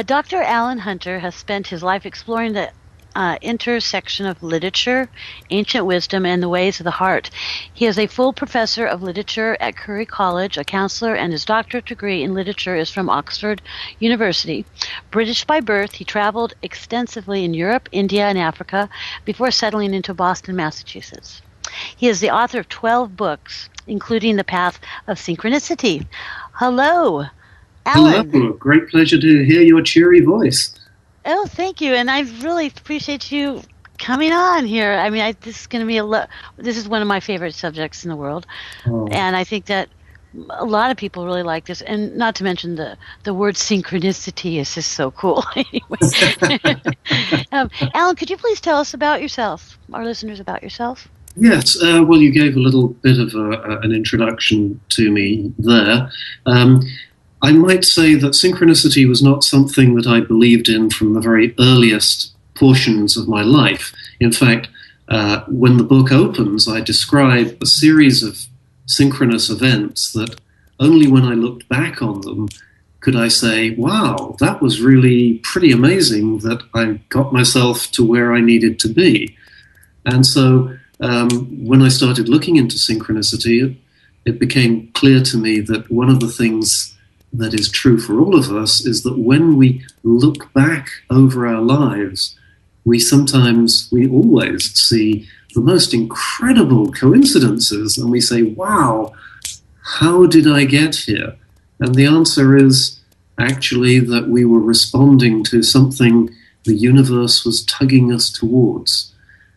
Dr. Allan Hunter has spent his life exploring the intersection of literature, ancient wisdom, and the ways of the heart. He is a full professor of literature at Curry College, a counselor, and his doctorate degree in literature is from Oxford University. British by birth, he traveled extensively in Europe, India, and Africa before settling into Boston, Massachusetts. He is the author of 12 books, including The Path of Synchronicity. Hello, Allan. Hello, great pleasure to hear your cheery voice. Oh, thank you, and I really appreciate you coming on here. I mean, this is going to be this is one of my favorite subjects in the world, and I think that a lot of people really like this. And not to mention the word synchronicity is just so cool. Anyway, Allan, could you please tell us about yourself, our listeners, about yourself? Yes, well, you gave a little bit of an introduction to me there. I might say that synchronicity was not something that I believed in from the very earliest portions of my life. In fact, when the book opens, I describe a series of synchronous events that only when I looked back on them could I say, wow, that was really pretty amazing that I got myself to where I needed to be. And so when I started looking into synchronicity, it became clear to me that one of the things that is true for all of us is that when we look back over our lives, we always see the most incredible coincidences, and we say, wow, how did I get here? And the answer is actually that we were responding to something the universe was tugging us towards.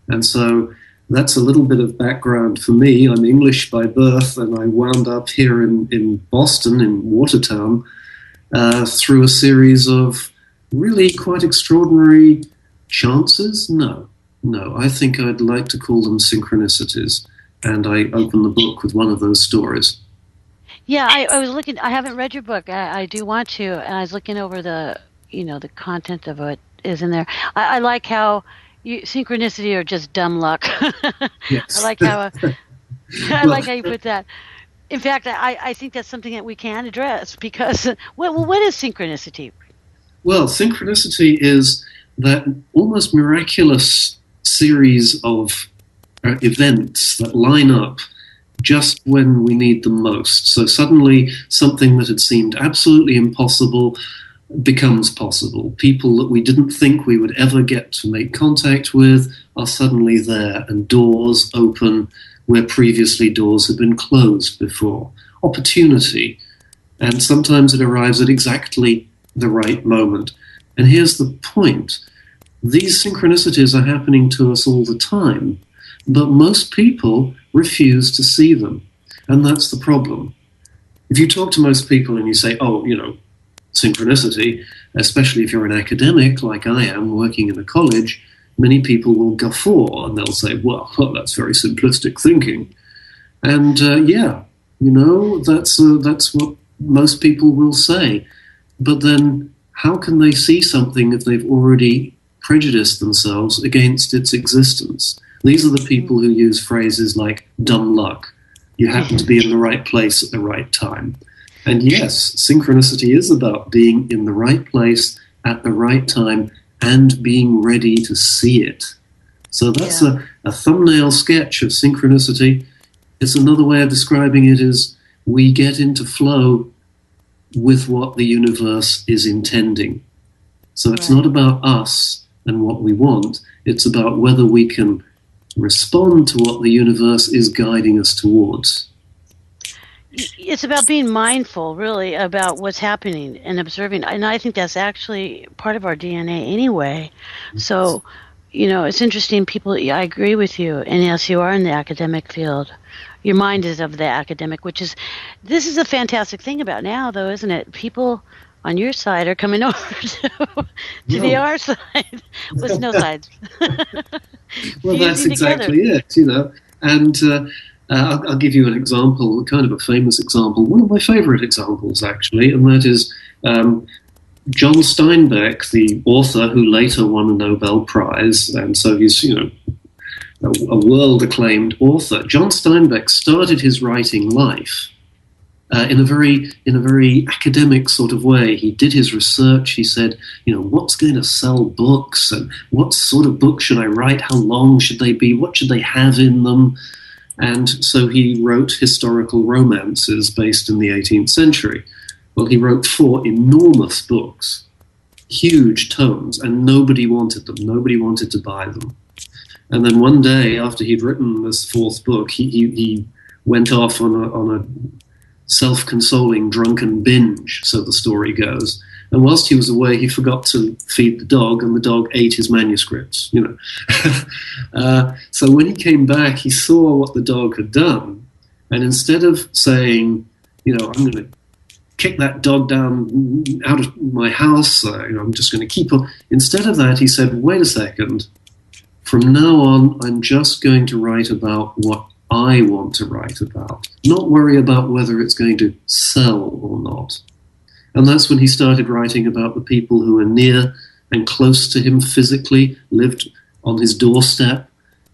And so that's a little bit of background for me. I'm English by birth, and I wound up here in Boston, in Watertown, through a series of really quite extraordinary chances. No, I think I'd like to call them synchronicities. And I open the book with one of those stories. Yeah, I was looking. I haven't read your book. I do want to, and I was looking over the content of what is in there. I like how synchronicity or just dumb luck. Yes. I like how like how you put that. In fact, I think that's something that we can address because what is synchronicity? Well, synchronicity is that almost miraculous series of events that line up just when we need them most. So suddenly something that had seemed absolutely impossible becomes possible. People that we didn't think we would ever get to make contact with are suddenly there, and doors open where previously doors had been closed before. Opportunity. And sometimes it arrives at exactly the right moment. And here's the point. These synchronicities are happening to us all the time, but most people refuse to see them. And that's the problem. If you talk to most people and you say, synchronicity, especially if you're an academic like I am working in a college, many people will guffaw and they'll say, well, that's very simplistic thinking. And that's what most people will say. But then how can they see something if they've already prejudiced themselves against its existence? These are the people who use phrases like dumb luck. You happen to be in the right place at the right time. And yes, synchronicity is about being in the right place at the right time and being ready to see it. So that's a thumbnail sketch of synchronicity. It's another way of describing it is we get into flow with what the universe is intending. So it's not about us and what we want. It's about whether we can respond to what the universe is guiding us towards. It's about being mindful, really, about what's happening and observing. And I think that's actually part of our DNA anyway. So, it's interesting. People, I agree with you. And yes, you are in the academic field. Your mind is of the academic, this is a fantastic thing about now, though, isn't it? People on your side are coming over to the our side with no sides. Well, that's exactly it, And I'll give you an example, kind of a famous example, one of my favorite examples, actually, and that is John Steinbeck, the author who later won a Nobel Prize, and so he's, a world-acclaimed author. John Steinbeck started his writing life in a very academic sort of way. He did his research. He said, what's going to sell books, and what sort of book should I write? How long should they be? What should they have in them? And so he wrote historical romances based in the 18th century. Well, he wrote 4 enormous books, huge tomes, and nobody wanted them. Nobody wanted to buy them. And then one day, after he'd written this 4th book, he went off on a self-consoling drunken binge, so the story goes. And whilst he was away, he forgot to feed the dog, and the dog ate his manuscripts, So when he came back, he saw what the dog had done. And instead of saying, I'm going to kick that dog down out of my house, I'm just going to keep on. Instead of that, he said, wait a second. From now on, I'm just going to write about what I want to write about, not worry about whether it's going to sell or not. And that's when he started writing about the people who were near and close to him physically, lived on his doorstep.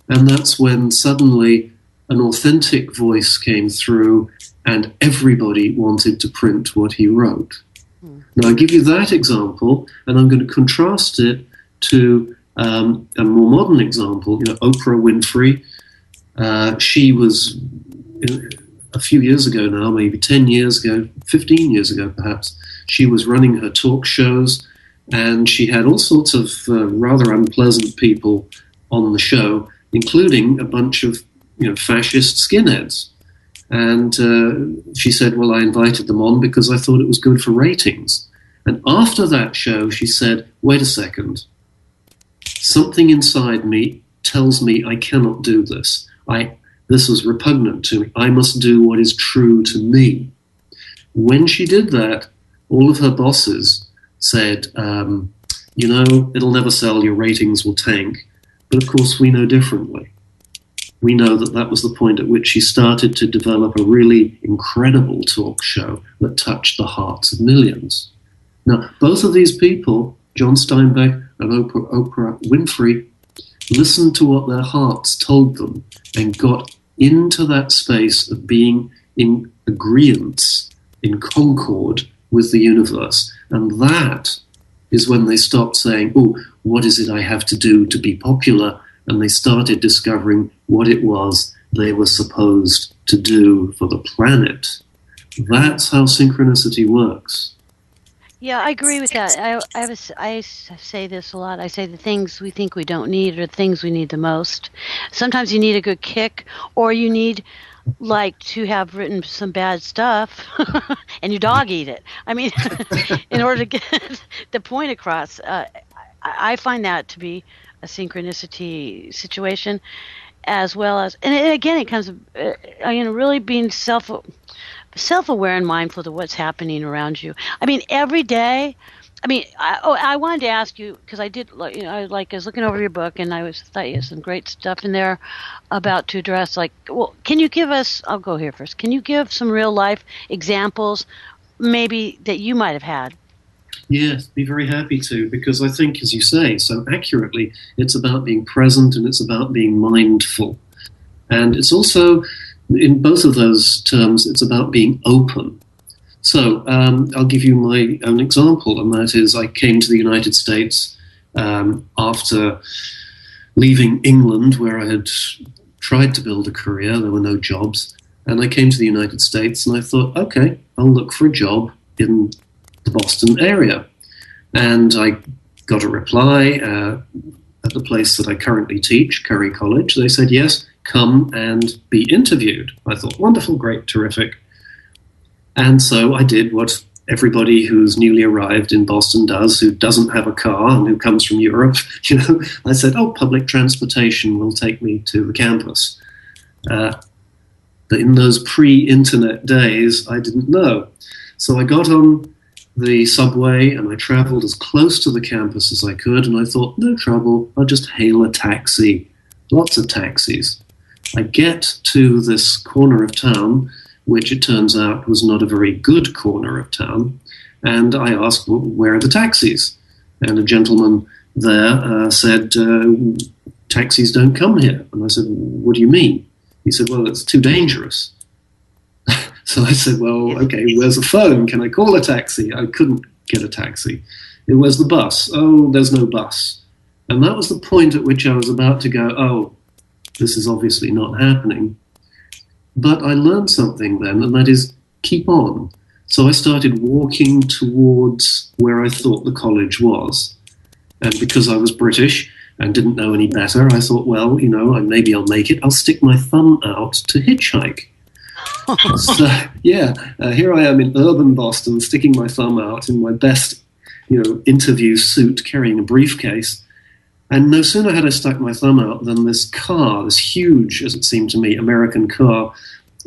And that's when suddenly an authentic voice came through and everybody wanted to print what he wrote. Now, I give you that example, and I'm going to contrast it to a more modern example, Oprah Winfrey. She was, a few years ago now, maybe 10 years ago, 15 years ago perhaps, she was running her talk shows, and she had all sorts of rather unpleasant people on the show, including a bunch of fascist skinheads. And she said, well, I invited them on because I thought it was good for ratings. And after that show, she said, wait a second, something inside me tells me I cannot do this. This was repugnant to me. I must do what is true to me. When she did that, all of her bosses said, it'll never sell, your ratings will tank. But of course, we know differently. We know that was the point at which she started to develop a really incredible talk show that touched the hearts of millions. Now, both of these people, John Steinbeck and Oprah Winfrey, listened to what their hearts told them and got into that space of being in agreeance, in concord with the universe. And that is when they stopped saying, oh, what is it I have to do to be popular? And they started discovering what it was they were supposed to do for the planet. That's how synchronicity works. Yeah, I agree with that. I say this a lot. I say the things we think we don't need are the things we need the most. Sometimes you need a good kick, or you need to have written some bad stuff and your dog eat it. I mean, in order to get the point across. I find that to be a synchronicity situation, as well as, and again, it comes, really being self-aware and mindful of what's happening around you. I mean, every day. I mean, I wanted to ask you, because I did, I was looking over your book, and I thought you had some great stuff in there about to address. Can you give us? I'll go here first. Can you give some real life examples, maybe that you might have had? Yes, be very happy to, because I think, as you say so accurately, it's about being present and it's about being mindful. And it's also, in both of those terms, it's about being open. So I'll give you my own example, and that is I came to the United States after leaving England, where I had tried to build a career. There were no jobs. And I came to the United States, and I thought, okay, I'll look for a job in the Boston area. And I got a reply at the place that I currently teach, Curry College. They said, yes, come and be interviewed. I thought, wonderful, great, terrific. And so I did what everybody who's newly arrived in Boston does, who doesn't have a car and who comes from Europe. I said, public transportation will take me to the campus. But in those pre-internet days, I didn't know. So I got on the subway and I traveled as close to the campus as I could, and I thought, no trouble, I'll just hail a taxi. Lots of taxis. I get to this corner of town, which it turns out was not a very good corner of town, and I asked, well, where are the taxis? And a gentleman there said, taxis don't come here. And I said, what do you mean? He said, well, it's too dangerous. So I said, well, okay, where's the phone? Can I call a taxi? I couldn't get a taxi. Where's the bus? Oh, there's no bus. And that was the point at which I was about to go, oh, this is obviously not happening. But I learned something then, and that is keep on. So I started walking towards where I thought the college was. And because I was British and didn't know any better, I thought, well, maybe I'll make it. I'll stick my thumb out to hitchhike. So, here I am in urban Boston, sticking my thumb out in my best, interview suit, carrying a briefcase. And no sooner had I stuck my thumb out than this car, this huge, as it seemed to me, American car,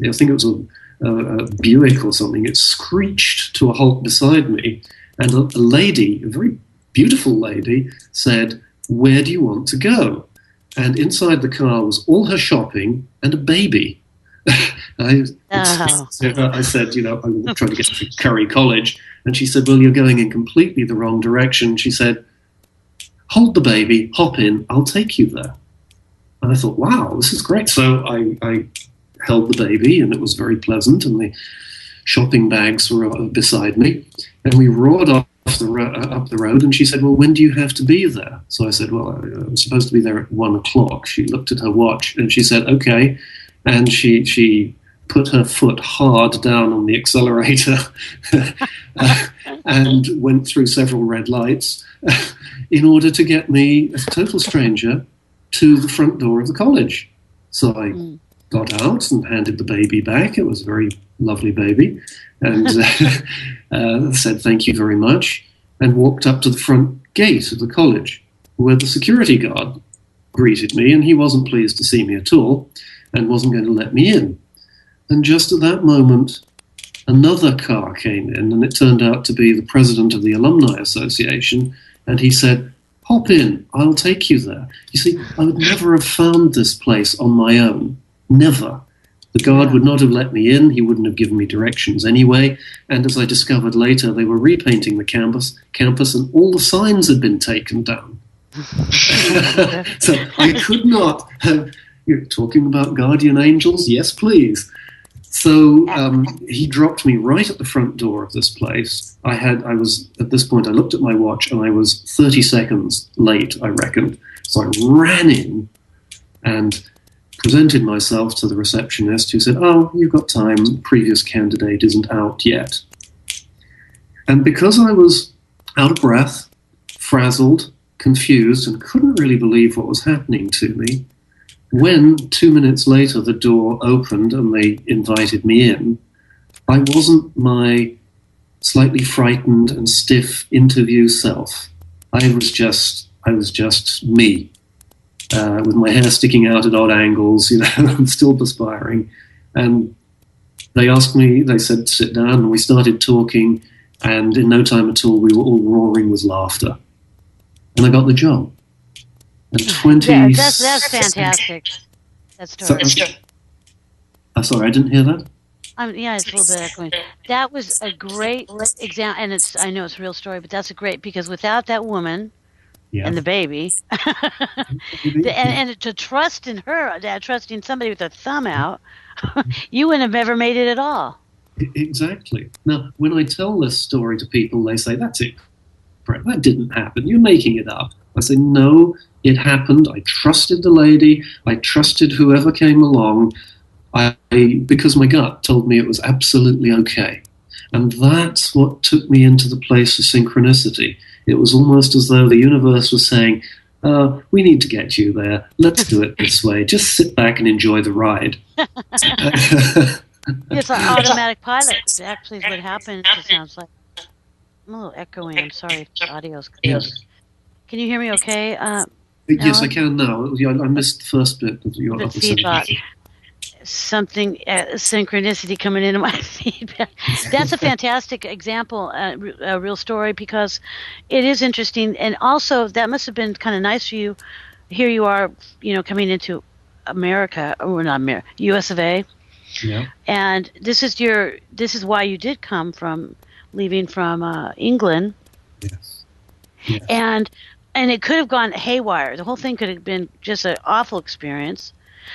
I think it was a Buick or something, it screeched to a halt beside me. And a lady, a very beautiful lady, said, "Where do you want to go?" And inside the car was all her shopping and a baby. I said, I'm trying to get to Curry College. And she said, well, you're going in completely the wrong direction. She said, hold the baby, hop in, I'll take you there. And I thought, wow, this is great. So I held the baby, and it was very pleasant, and the shopping bags were beside me. And we roared off up the road, and she said, well, when do you have to be there? So I said, well, I'm supposed to be there at 1 o'clock. She looked at her watch, and she said, okay. And she put her foot hard down on the accelerator and went through several red lights in order to get me, a total stranger, to the front door of the college. So I got out and handed the baby back. It was a very lovely baby. And said thank you very much, and walked up to the front gate of the college, where the security guard greeted me, and he wasn't pleased to see me at all and wasn't going to let me in. And just at that moment, another car came in, and it turned out to be the president of the Alumni Association, and he said, hop in, I'll take you there. You see, I would never have found this place on my own. Never. The guard would not have let me in. He wouldn't have given me directions anyway. And as I discovered later, they were repainting the campus, and all the signs had been taken down. So I could not have... You're talking about guardian angels? Yes, please. So he dropped me right at the front door of this place. I was, at this point, I looked at my watch, and I was 30 seconds late, I reckoned. So I ran in and presented myself to the receptionist, who said, oh, you've got time, previous candidate isn't out yet. And because I was out of breath, frazzled, confused, and couldn't really believe what was happening to me, when 2 minutes later the door opened and they invited me in, I wasn't my slightly frightened and stiff interview self. I was just me. With my hair sticking out at odd angles, and still perspiring. And they asked me, they said, sit down, and we started talking, and in no time at all, we were all roaring with laughter. And I got the job. And 20... Yeah, that's fantastic. That's terrific. Sorry, I didn't hear that. Yeah, it's a little bit echoing. That was a great example, and I know it's a real story, but that's a great, because without that woman... Yeah. And the baby, and to trust in her, trusting somebody with a thumb out, you wouldn't have ever made it at all. Exactly. Now, when I tell this story to people, they say, that's it. That didn't happen. You're making it up. I say, no, it happened. I trusted the lady. I trusted whoever came along, because my gut told me it was absolutely okay. And that's what took me into the place of synchronicity. It was almost as though the universe was saying, we need to get you there. Let's do it this way. Just sit back and enjoy the ride. It's an automatic pilot. Actually, is what happens. It sounds like I'm a little echoing. I'm sorry if the audio's clear. Can you hear me okay? Yes, I can now. I missed the first bit of your other feedback. Something synchronicity coming into my feedback. That's a fantastic example, a real story, because it is interesting, and also that must have been kind of nice for you. Here you are, coming into America, or not America, U.S. of A. Yeah. And this is why you did come from leaving from England. Yes. And it could have gone haywire. The whole thing could have been just an awful experience.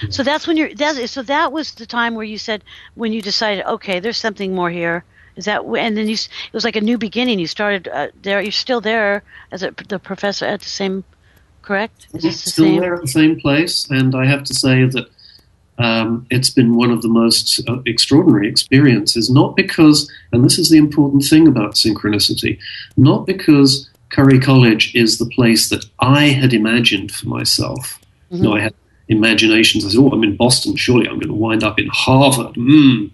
So that's when so that was the time where you said, when you decided, okay, there's something more here. Is that, and then it was like a new beginning. You started there. You're still there as the professor at the same, correct? Is this the Still same? there at the same place, and I have to say that it's been one of the most extraordinary experiences, not because, and this is the important thing about synchronicity, not because Curry College is the place that I had imagined for myself. Mm-hmm. No, I had imaginations. I said, oh, I'm in Boston, surely I'm going to wind up in Harvard. No.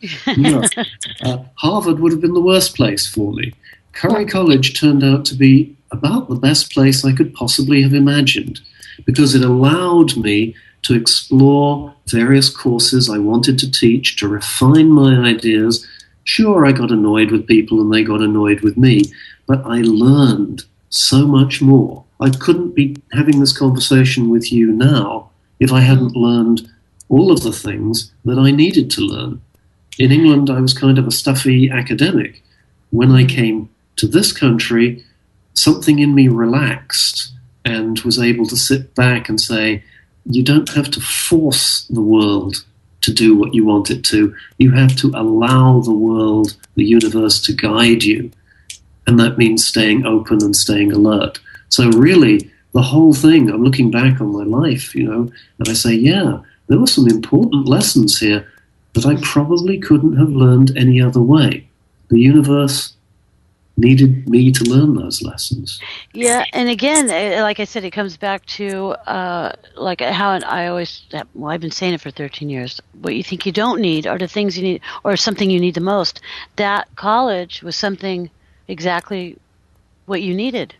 Harvard would have been the worst place for me. Curry College turned out to be about the best place I could possibly have imagined, because it allowed me to explore various courses I wanted to teach, to refine my ideas. Sure, I got annoyed with people and they got annoyed with me, but I learned so much more. I couldn't be having this conversation with you now if I hadn't learned all of the things that I needed to learn. In England, I was kind of a stuffy academic. When I came to this country, something in me relaxed and was able to sit back and say, you don't have to force the world to do what you want it to. You have to allow the world, the universe, to guide you. And that means staying open and staying alert. So really, the whole thing, I'm looking back on my life, and I say, yeah, there were some important lessons here that I probably couldn't have learned any other way. The universe needed me to learn those lessons. Yeah, and again, like I said, it comes back to like how I always, well, I've been saying it for 13 years. What you think you don't need are the things you need, or something you need the most. That college was something exactly what you needed.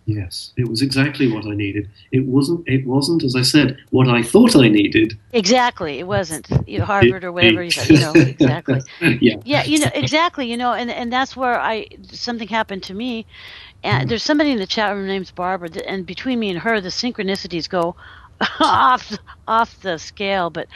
Yes, it was exactly what I needed. It wasn't, as I said, what I thought I needed. Exactly, it wasn't Harvard or whatever you thought. Exactly. Yeah, exactly. And that's where something happened to me. And there's somebody in the chat room named Barbara, and between me and her, the synchronicities go off the scale. But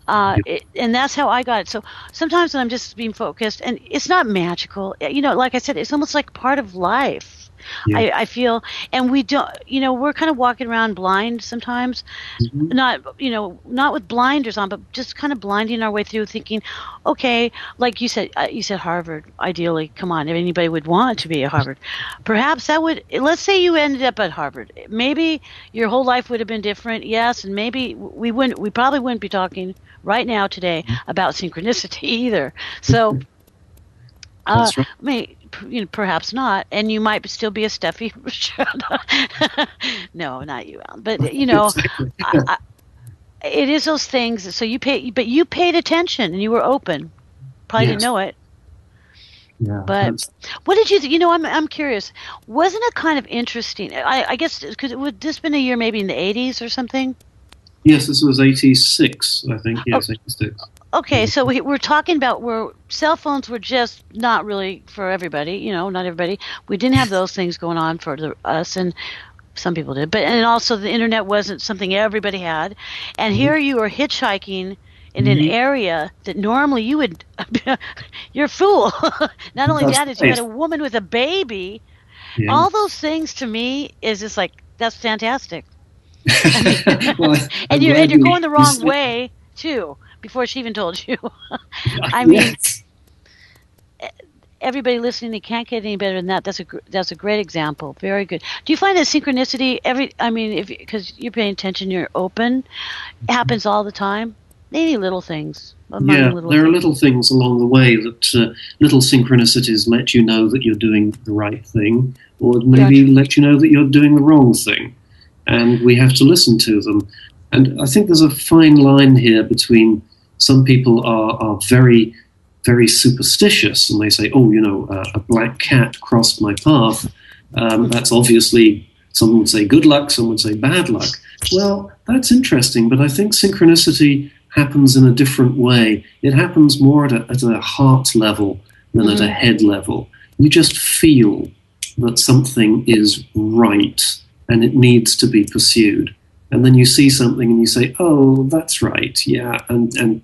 and that's how I got it. So sometimes when I'm just being focused, and it's not magical, like I said, it's almost like part of life. Yeah. I feel, and we don't, we're kind of walking around blind sometimes, not with blinders on, but just kind of blinding our way through, thinking, okay, like you said Harvard, ideally, come on, if anybody would want to be at Harvard, perhaps that would, let's say you ended up at Harvard, maybe your whole life would have been different, yes, and maybe we probably wouldn't be talking right now today about synchronicity either. So, that's right. Perhaps not, and you might still be a stuffy. No, not you, Alan. But it is those things. So you paid attention and you were open. Probably didn't know it. Yeah. But what did you? I'm curious. Wasn't it kind of interesting? I guess because would this been a year maybe in the 80s or something? Yes, this was 86, I think. Yes, 86. Okay, so we're talking about where cell phones were just not really for everybody, not everybody. We didn't have those things going on for us, and some people did. And also the internet wasn't something everybody had. And here you are hitchhiking in an area that normally you would, you're a fool. Not only that, is you had a woman with a baby. Yeah. All those things to me is just like, that's fantastic. Well, and you're going the wrong way too. Before she even told you. I mean, everybody listening, they can't get any better than that. That's a great example. Very good. Do you find that synchronicity, because you're paying attention, you're open, it happens all the time? Maybe little things. There are little things along the way that little synchronicities let you know that you're doing the right thing, or maybe let you know that you're doing the wrong thing. And we have to listen to them. And I think there's a fine line here between some people are very, very superstitious, and they say, a black cat crossed my path. That's obviously, someone would say good luck, someone would say bad luck. Well, that's interesting, but I think synchronicity happens in a different way. It happens more at a heart level than at a head level. You just feel that something is right, and it needs to be pursued. And then you see something and you say, oh, that's right, yeah, and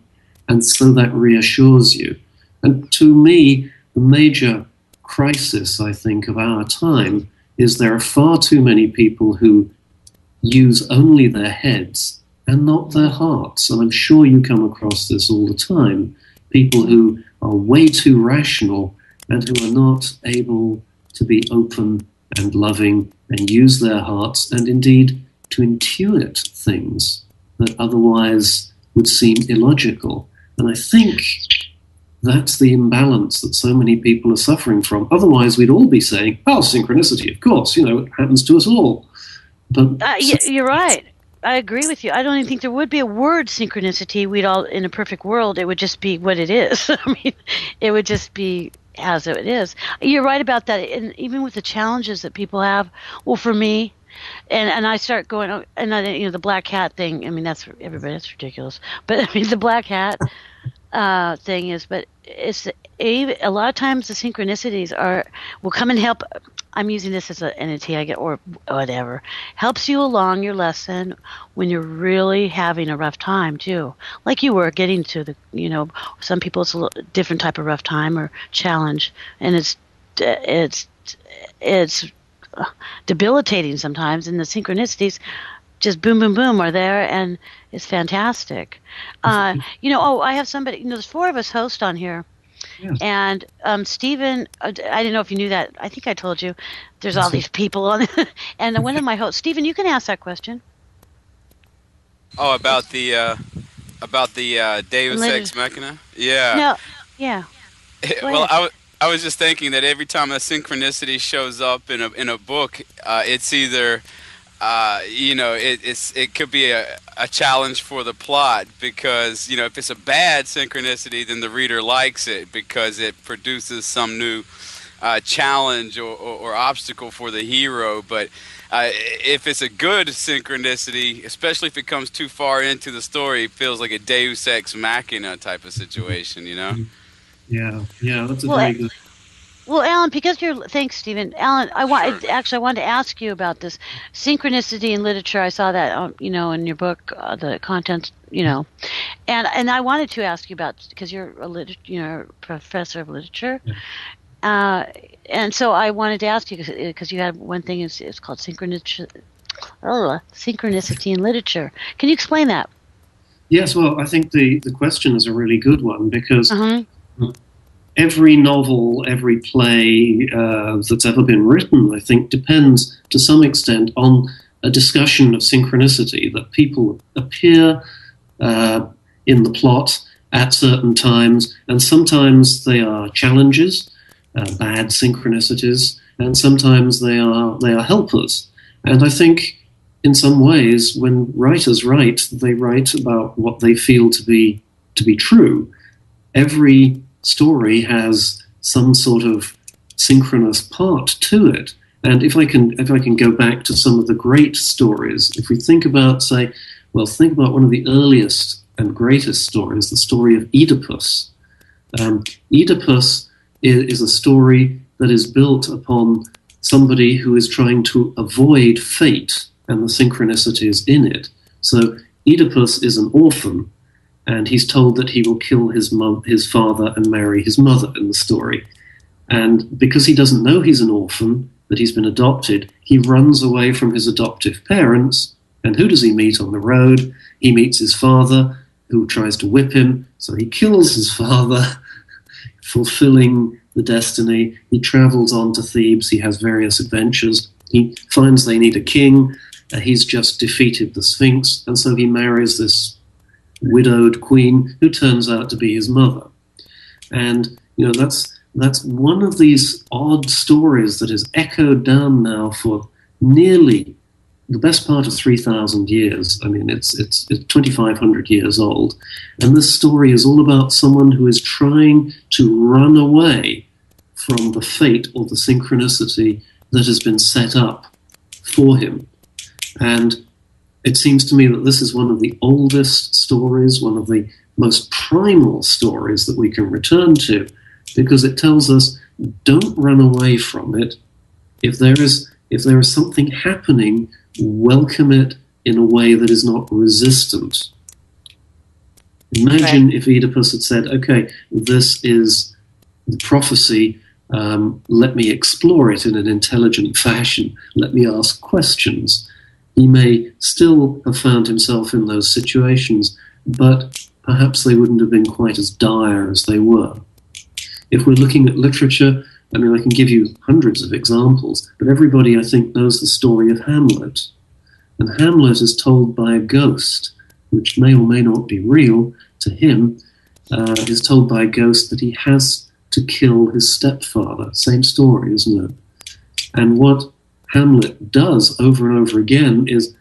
so that reassures you. And to me, the major crisis, I think, of our time is there are far too many people who use only their heads and not their hearts. And I'm sure you come across this all the time. People who are way too rational and who are not able to be open and loving and use their hearts and indeed to intuit things that otherwise would seem illogical. And I think that's the imbalance that so many people are suffering from. Otherwise, we'd all be saying, oh, synchronicity, of course, it happens to us all. But you're right. I agree with you. I don't even think there would be a word synchronicity. We'd all, in a perfect world, it would just be what it is. I mean, it would just be as it is. You're right about that. And even with the challenges that people have, well, for me, and I start going, and the black hat thing, I mean, that's ridiculous. But I mean, the black hat thing is, but it's a lot of times the synchronicities will come and help. I'm using this as an entity I get, or whatever, helps you along your lesson when you're really having a rough time too. Like you were getting to some people it's a little different type of rough time or challenge, and it's debilitating sometimes. And the synchronicities just boom, boom, boom are there, and it's fantastic. I have somebody. There's 4 of us host on here. yes. And Stephen, I didn't know if you knew that. I think I told you. There's all these people on, and one of my hosts, Stephen, you can ask that question. Oh, about the Deus Ex Machina. Yeah. No, yeah. Well, I was just thinking that every time a synchronicity shows up in a book, it's either it could be a challenge for the plot, because if it's a bad synchronicity, then the reader likes it because it produces some new challenge or obstacle for the hero. But if it's a good synchronicity, especially if it comes too far into the story, it feels like a Deus Ex Machina type of situation, Yeah, that's a very good. Well, Alan, thanks, Stephen. Alan, I wanted to ask you about this synchronicity in literature. I saw that, in your book, the contents, and I wanted to ask you about, because you're a professor of literature, and so I wanted to ask you because you had one thing. It's called synchronicity in literature. Can you explain that? Yes, well, I think the question is a really good one, because every novel, every play that's ever been written, I think, depends to some extent on a discussion of synchronicity, that people appear in the plot at certain times, and sometimes they are challenges, bad synchronicities, and sometimes they are helpers. And I think in some ways, when writers write, they write about what they feel to be true. Every story has some sort of synchronous part to it. And if I can go back to some of the great stories, if we think about one of the earliest and greatest stories, the story of Oedipus. Oedipus is a story that is built upon somebody who is trying to avoid fate and the synchronicities in it. So Oedipus is an orphan, and he's told that he will kill his father and marry his mother in the story. And because he doesn't know he's an orphan, that he's been adopted, he runs away from his adoptive parents. And who does he meet on the road? He meets his father, who tries to whip him, so he kills his father, fulfilling the destiny. He travels on to Thebes. He has various adventures. He finds they need a king. He's just defeated the Sphinx, and so he marries this widowed queen who turns out to be his mother. And that's one of these odd stories that is echoed down now for nearly the best part of 3,000 years. I mean, it's 2,500 years old. And this story is all about someone who is trying to run away from the fate or the synchronicity that has been set up for him. And it seems to me that this is one of the oldest stories, one of the most primal stories that we can return to, because it tells us, don't run away from it. If there is something happening, welcome it in a way that is not resistant. Imagine if Oedipus had said, okay, this is the prophecy, let me explore it in an intelligent fashion, let me ask questions. He may still have found himself in those situations, but perhaps they wouldn't have been quite as dire as they were. If we're looking at literature, I mean, I can give you hundreds of examples, but everybody, I think, knows the story of Hamlet. And Hamlet is told by a ghost, which may or may not be real to him, is told by a ghost that he has to kill his stepfather. Same story, isn't it? And what Hamlet does over and over again is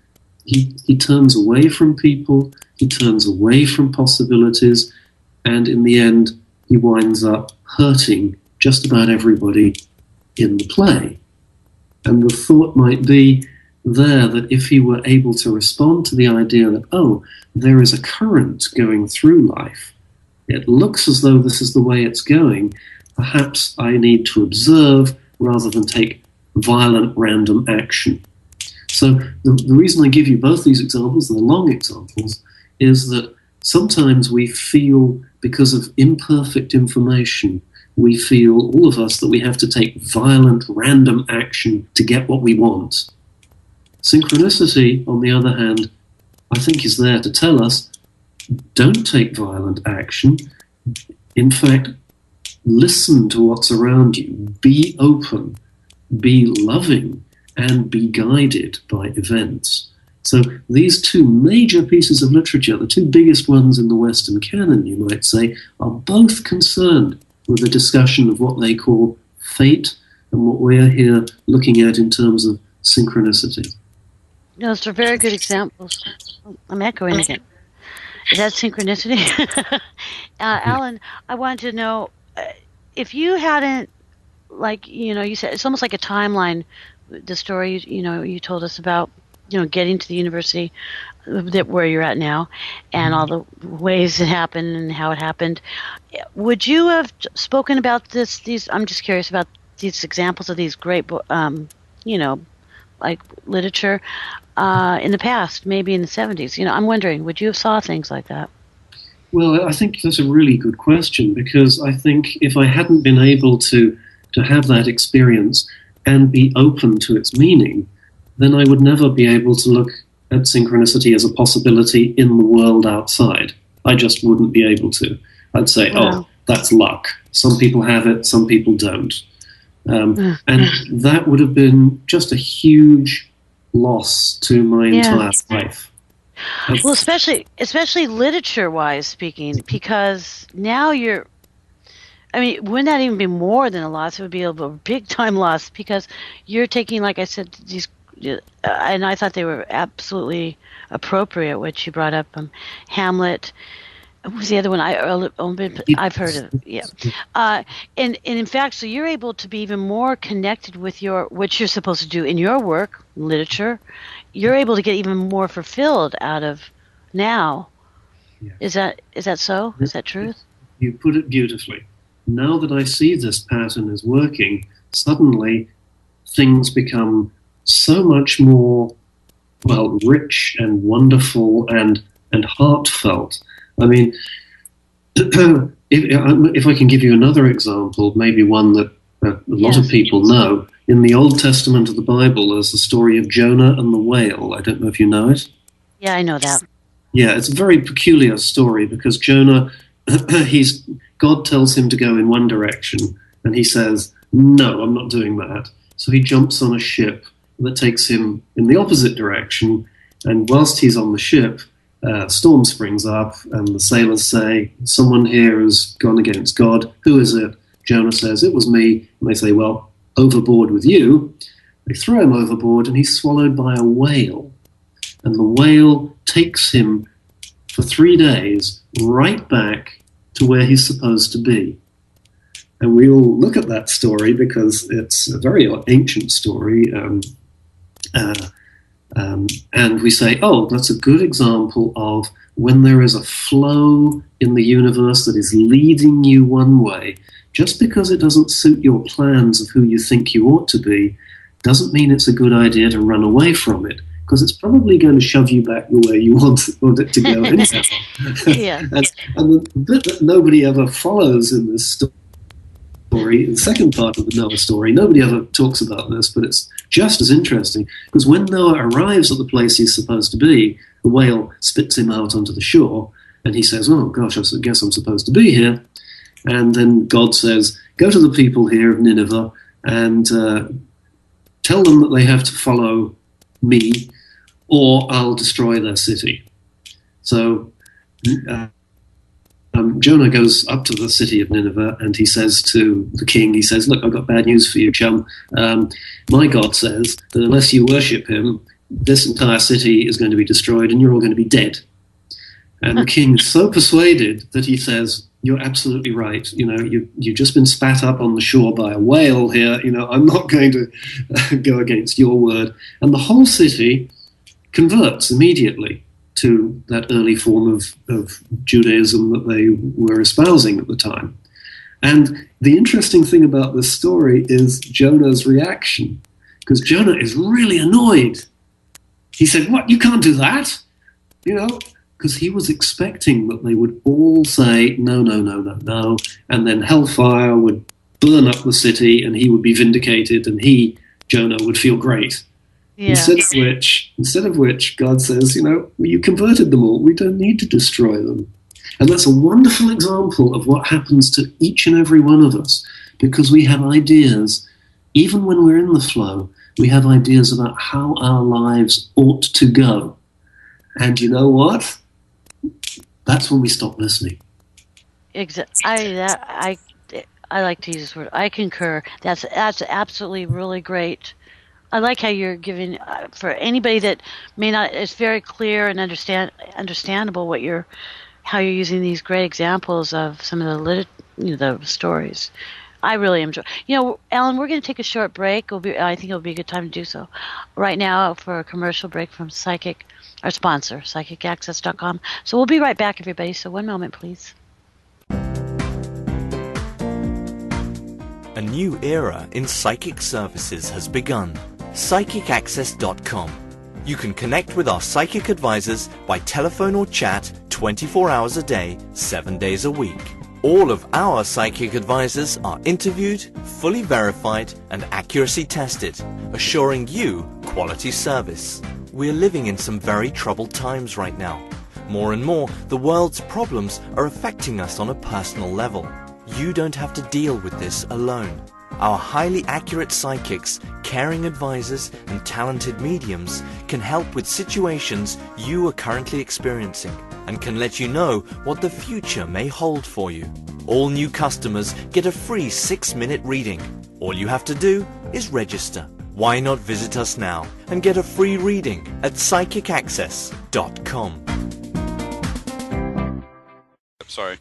he turns away from people, he turns away from possibilities, and in the end, he winds up hurting just about everybody in the play. And the thought might be there that if he were able to respond to the idea that, oh, there is a current going through life, it looks as though this is the way it's going, perhaps I need to observe rather than take violent random action. So the reason I give you both these examples, the long examples, is that sometimes we feel, because of imperfect information, we feel, all of us, that we have to take violent random action to get what we want. Synchronicity, on the other hand, I think is there to tell us, don't take violent action. In fact, listen to what's around you. Be open, be loving, and be guided by events. So these two major pieces of literature, the two biggest ones in the Western canon, you might say, are both concerned with a discussion of what they call fate and what we're here looking at in terms of synchronicity. Those are very good examples. I'm echoing again. Is that synchronicity? Allan, I wanted to know, if you hadn't, like, you said, it's almost like a timeline, the story, you told us about, getting to the university where you're at now and all the ways it happened and how it happened. Would you have spoken about these, I'm just curious about these examples of these great, like literature in the past, maybe in the 70s? I'm wondering, would you have saw things like that? Well, I think that's a really good question, because I think if I hadn't been able to have that experience and be open to its meaning, then I would never be able to look at synchronicity as a possibility in the world outside. I just wouldn't be able to. I'd say, oh, that's luck. Some people have it, some people don't. And that would have been just a huge loss to my entire life. Well, especially literature-wise speaking, because now wouldn't that even be more than a loss? It would be a big-time loss, because you're taking, like I said, these, and I thought they were absolutely appropriate, which you brought up, Hamlet. What was the other one? I've heard of it, yeah. And in fact, so you're able to be even more connected with what you're supposed to do in your work, literature. You're able to get even more fulfilled out of now. Yeah. Is that so? Is that truth? You put it beautifully. Now that I see this pattern is working, suddenly things become so much more, rich and wonderful and heartfelt. I mean, if I can give you another example, maybe one that a lot of people know, in the Old Testament of the Bible, there's the story of Jonah and the whale. I don't know if you know it. Yeah, I know that. Yeah, it's a very peculiar story, because Jonah, God tells him to go in one direction, and he says, no, I'm not doing that. So he jumps on a ship that takes him in the opposite direction, and whilst he's on the ship, a storm springs up, and the sailors say, someone here has gone against God. Who is it? Jonah says, it was me. And they say, well, overboard with you. They throw him overboard, and he's swallowed by a whale. And the whale takes him for 3 days right back to where he's supposed to be. And we all look at that story because it's a very ancient story. And we say, oh, that's a good example of when there is a flow in the universe that is leading you one way. Just because it doesn't suit your plans of who you think you ought to be, doesn't mean it's a good idea to run away from it, because it's probably going to shove you back the way you want it to go anyhow. Yeah. and the bit that nobody ever follows in this story story, the second part of the Noah story, nobody ever talks about this, but it's just as interesting, because when Noah arrives at the place he's supposed to be, the whale spits him out onto the shore, and he says, oh gosh, I guess I'm supposed to be here. And then God says, go to the people here of Nineveh and tell them that they have to follow me, or I'll destroy their city. So Jonah goes up to the city of Nineveh and he says to the king, he says, look, I've got bad news for you, chum. My God says that unless you worship him, this entire city is going to be destroyed and you're all going to be dead. And the king is so persuaded that he says, you're absolutely right. You know, you've just been spat up on the shore by a whale here. You know, I'm not going to go against your word. And the whole city converts immediately to that early form of Judaism that they were espousing at the time. And the interesting thing about this story is Jonah's reaction, because Jonah is really annoyed. He said, what, you can't do that? You know, because he was expecting that they would all say, no, no, no, no, no, and then hellfire would burn up the city and he would be vindicated and he, Jonah, would feel great. Yeah. Instead of which, God says, you know, you converted them all. We don't need to destroy them. And that's a wonderful example of what happens to each and every one of us, because we have ideas, even when we're in the flow, we have ideas about how our lives ought to go. And you know what? That's when we stop listening. Exactly. I like to use this word. I concur. That's absolutely really great. I like how you're giving for anybody that may not. It's very clear and understandable how you're using these great examples of some of the stories. I really enjoy. You know, Allan, we're going to take a short break. I think it'll be a good time to do so right now for a commercial break from our sponsor, psychicaccess.com. So we'll be right back, everybody. So one moment, please. A new era in psychic services has begun. Psychicaccess.com. You can connect with our psychic advisors by telephone or chat 24 hours a day, 7 days a week. All of our psychic advisors are interviewed, fully verified, and accuracy tested, assuring you quality service. We're living in some very troubled times right now. More and more, the world's problems are affecting us on a personal level. You don't have to deal with this alone. Our highly accurate psychics, caring advisors, and talented mediums can help with situations you are currently experiencing and can let you know what the future may hold for you. All new customers get a free 6-minute reading. All you have to do is register. Why not visit us now and get a free reading at psychicaccess.com. Sorry.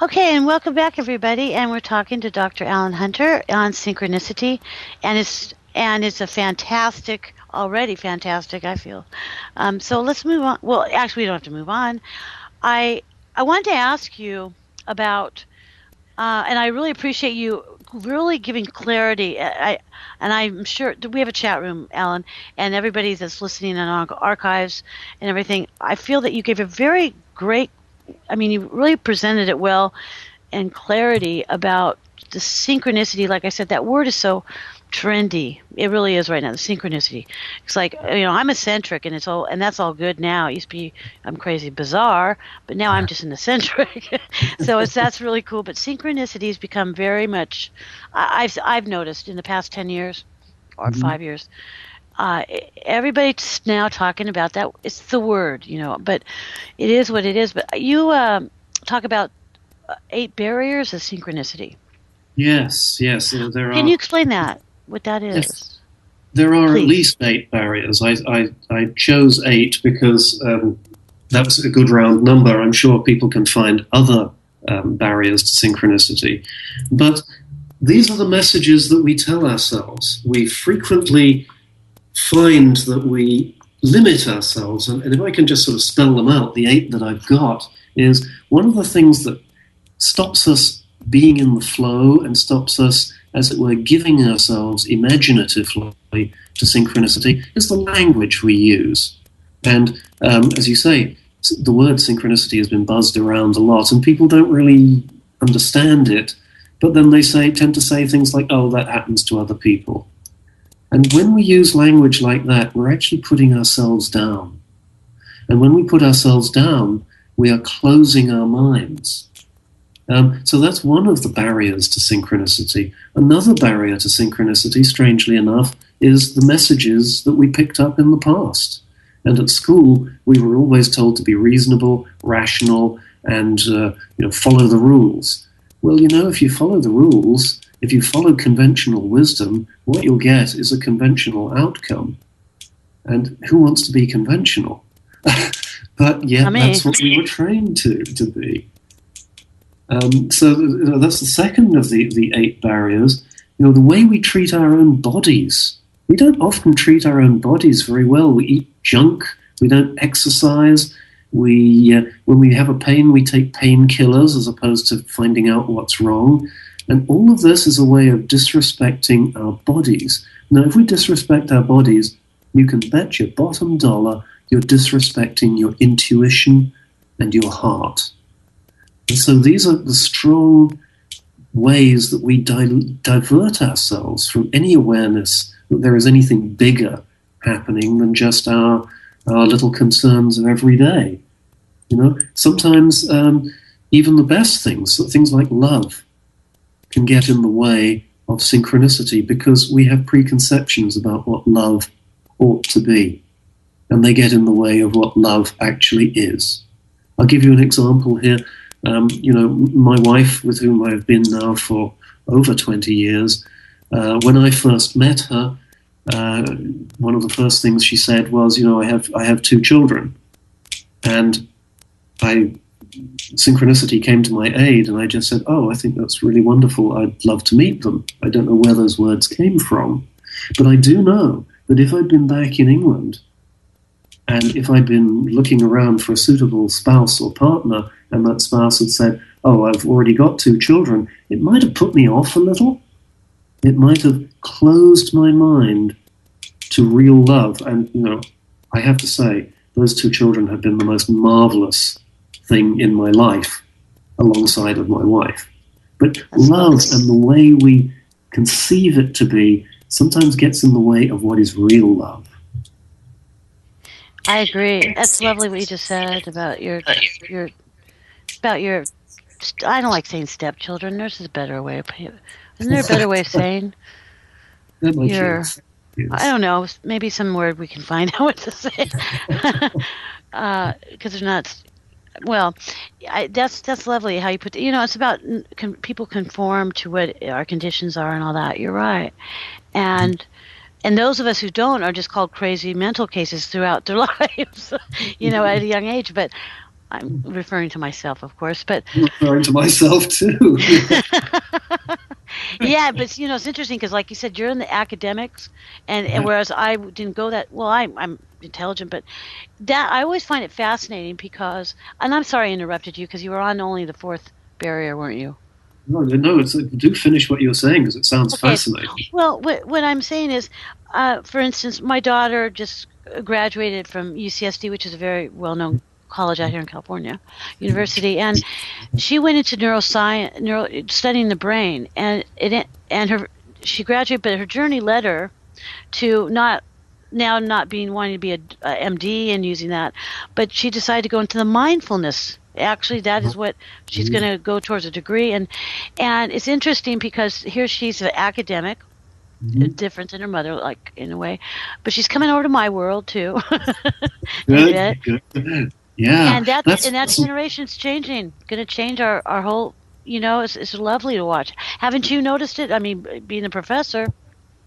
Okay, and welcome back, everybody. And we're talking to Dr. Allan Hunter on synchronicity, and it's already fantastic, I feel. So let's move on. Well, actually, we don't have to move on. I wanted to ask you about, and I really appreciate you really giving clarity. And I'm sure we have a chat room, Allan, and everybody that's listening on archives and everything. I feel that you gave a very great. I mean, you really presented it well and clarity about the synchronicity. Like I said, that word is so trendy. It really is right now, the synchronicity. It's like, you know, I'm eccentric and that's all good now. It used to be I'm crazy bizarre, but now I'm just an eccentric. So that's really cool. But synchronicity has become very much, I've noticed in the past 10 years or 5 years, everybody's now talking about that. It's the word, you know, but it is what it is. But you talk about 8 barriers of synchronicity. Yes. There are. Can you explain that? What that is? Yes. There are Please. At least 8 barriers. I chose 8 because that was a good round number. I'm sure people can find other barriers to synchronicity, but these are the messages that we tell ourselves. We frequently find that we limit ourselves, and if I can just sort of spell them out, the 8 that I've got is one of the things that stops us being in the flow and stops us, as it were, giving ourselves imaginatively to synchronicity is the language we use. And as you say, the word synchronicity has been buzzed around a lot, and people don't really understand it, but then they tend to say things like, oh, that happens to other people. And when we use language like that, we're actually putting ourselves down. And when we put ourselves down, we are closing our minds. So that's one of the barriers to synchronicity. Another barrier to synchronicity, strangely enough, is the messages that we picked up in the past. And at school, we were always told to be reasonable, rational, and follow the rules. Well, if you follow the rules, if you follow conventional wisdom, what you'll get is a conventional outcome. And who wants to be conventional? But yet, that's what we were trained to be. So that's the second of the 8 barriers. The way we treat our own bodies. We don't often treat our own bodies very well. We eat junk. We don't exercise. When we have a pain, we take painkillers as opposed to finding out what's wrong. And all of this is a way of disrespecting our bodies. Now, if we disrespect our bodies, you can bet your bottom dollar you're disrespecting your intuition and your heart. And so these are the strong ways that we divert ourselves from any awareness that there is anything bigger happening than just our little concerns of every day. Sometimes even the best things like love, can get in the way of synchronicity because we have preconceptions about what love ought to be. And they get in the way of what love actually is. I'll give you an example here. My wife, with whom I've been now for over 20 years, when I first met her, one of the first things she said was, I have 2 children. And synchronicity came to my aid, and I just said, oh, I think that's really wonderful. I'd love to meet them. I don't know where those words came from. But I do know that if I'd been back in England, and if I'd been looking around for a suitable spouse or partner, and that spouse had said, oh, I've already got 2 children, it might have put me off a little. It might have closed my mind to real love. And, I have to say, those 2 children have been the most marvelous thing in my life, alongside of my wife. But love and the way we conceive it to be sometimes gets in the way of what is real love. I agree. That's lovely what you just said about your I don't like saying stepchildren. There's a better way of isn't there a better way of saying your Yes. I don't know, maybe some word we can find out what to say. Because they're not that's lovely how you put it's about people conform to what our conditions are and all that. You're right. And those of us who don't are just called crazy mental cases throughout their lives, at a young age. But I'm referring to myself, of course. But I'm referring to myself too. Yeah, but it's interesting because, like you said, you're in the academics, and whereas I didn't go that well. I'm intelligent, but that I always find it fascinating because, and I'm sorry I interrupted you because you were on only the 4th barrier, weren't you? No, do finish what you're saying because it sounds fascinating. Well, what I'm saying is, for instance, my daughter just graduated from UCSD, which is a very well-known college out here in California, university, and she went into neuroscience, studying the brain, and she graduated, but her journey led her to not wanting to be a MD and using that, but she decided to go into the mindfulness. Actually, that is what she's going to go towards a degree, and it's interesting because here she's an academic, different than her mother, like in a way, but she's coming over to my world too. Good. Yeah, and that generation's changing. Going to change our whole. It's lovely to watch. Haven't you noticed it? I mean, being a professor.